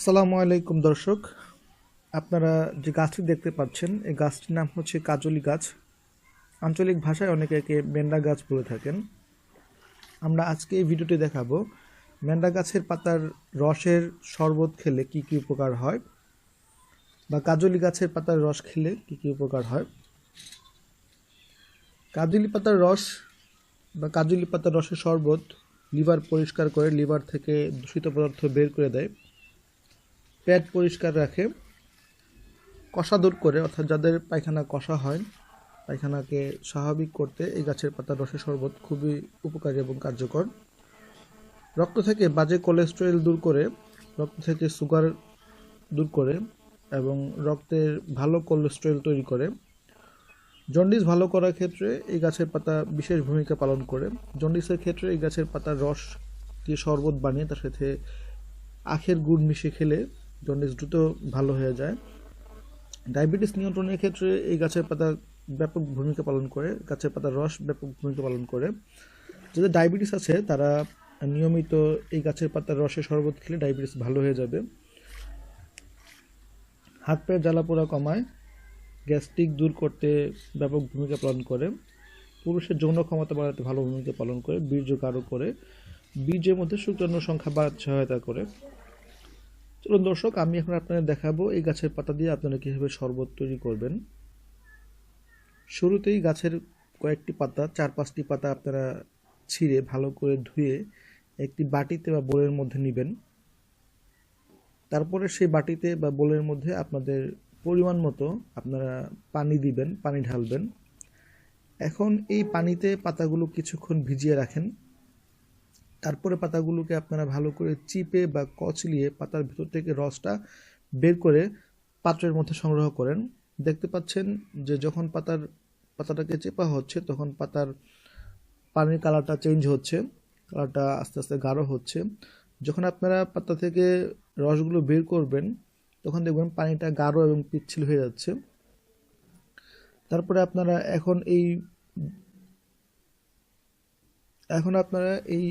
আসসালামু আলাইকুম দর্শক, আপনারা যে গাছটি দেখতে পাচ্ছেন এই গাছটির নাম হচ্ছে কাজলি গাছ। আঞ্চলিক ভাষায় অনেকে একে মেন্ডা গাছ বলে থাকেন। আমরা আজকে এই ভিডিওটি দেখাবো মেন্ডা গাছের পাতার রসের শরবত খেলে কি কি উপকার হয়, বা কাজলি গাছের পাতার রস খেলে কি কি উপকার হয়। কাজলি পাতার রস বা কাজলি পাতার রসের শরবত লিভার পরিষ্কার করে, লিভার থেকে দূষিত পদার্থ বের করে দেয়, পেট পরিষ্কার রাখে, কষা দূর করে, অর্থাৎ যাদের পায়খানা কষা হয় পায়খানাকে স্বাভাবিক করতে এই গাছের পাতার রসের শরবত খুবই উপকারী এবং কার্যকর। রক্ত থেকে বাজে কোলেস্টেরল দূর করে, রক্ত থেকে সুগার দূর করে এবং রক্তের ভালো কোলেস্টেরল তৈরি করে। জন্ডিস ভালো করার ক্ষেত্রে এই গাছের পাতা বিশেষ ভূমিকা পালন করে। জন্ডিসের ক্ষেত্রে এই গাছের পাতার রস দিয়ে শরবত বানিয়ে তার সাথে আখের গুড় মিশিয়ে খেলে জন্ডিস দ্রুত ভালো হয়ে যায়। ডায়াবেটিস নিয়ন্ত্রণের ক্ষেত্রে এই গাছের পাতা ব্যাপক ভূমিকা পালন করে, গাছের পাতার রস ব্যাপক ভূমিকা পালন করে। যাদের ডায়াবেটিস আছে তারা নিয়মিত এই গাছের পাতার রসের শরবত খেলে ডায়াবেটিস ভালো হয়ে যাবে। হাত পায়ের জ্বালাপোড়া কমায়, গ্যাস্ট্রিক দূর করতে ব্যাপক ভূমিকা পালন করে, পুরুষের যৌন ক্ষমতা বাড়াতে ভালো ভূমিকা পালন করে, বীর্য গাঢ় করে, বীর্যের মধ্যে শুক্রাণুর সংখ্যা বাড়াতে সহায়তা করে। চলুন দর্শক, আমি এখন আপনাদের দেখাবো এই গাছের পাতা দিয়ে আপনারা কীভাবে শরবত তৈরি করবেন। শুরুতেই গাছের কয়েকটি পাতা, 4-5টি পাতা আপনারা ছিঁড়ে ভালো করে ধুয়ে একটি বাটিতে বা বোলের মধ্যে নেবেন। তারপরে সেই বাটিতে বা বোলের মধ্যে আপনাদের পরিমাণ মতো আপনারা পানি দিবেন, পানি ঢালবেন। এখন এই পানিতে পাতাগুলো কিছুক্ষণ ভিজিয়ে রাখেন। তারপরে পাতাগুলোকে আপনারা ভালো করে চিপে বা কচলিয়ে পাতার ভিতর থেকে রসটা বের করে পাত্রের মধ্যে সংগ্রহ করেন। দেখতে পাচ্ছেন যে যখন পাতাটাকে চেপা হচ্ছে তখন পাতার পানির কালারটা চেঞ্জ হচ্ছে, কালারটা আস্তে আস্তে গাঢ় হচ্ছে। যখন আপনারা পাতা থেকে রসগুলো বের করবেন তখন দেখবেন পানিটা গাঢ় এবং পিচ্ছিল হয়ে যাচ্ছে। তারপরে আপনারা এখন এই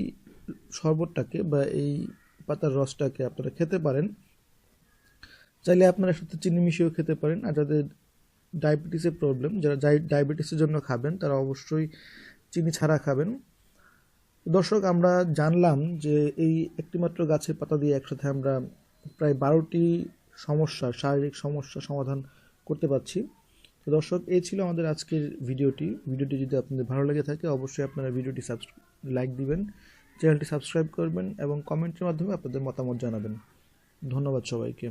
শরবতটাকে বা এই পাতার রসটাকে আপনারা খেতে পারেন। চাইলে আপনারা সাথে চিনি মিশিয়েও খেতে পারেন। আর যাদের ডায়াবেটিসের প্রবলেম, যারা ডায়াবেটিসের জন্য খাবেন তারা অবশ্যই চিনি ছাড়া খাবেন। দর্শক, আমরা জানলাম যে এই একটিমাত্র গাছের পাতা দিয়ে একসাথে আমরা প্রায় 12টি শারীরিক সমস্যা সমাধান করতে পারছি। তো দর্শক, এই ছিল আমাদের আজকের ভিডিওটি যদি আপনাদের ভালো লেগে থাকে অবশ্যই আপনারা ভিডিওটি লাইক দিবেন, চ্যানেলটি সাবস্ক্রাইব করবেন এবং কমেন্টের মাধ্যমে আপনাদের মতামত জানাবেন। ধন্যবাদ সবাইকে।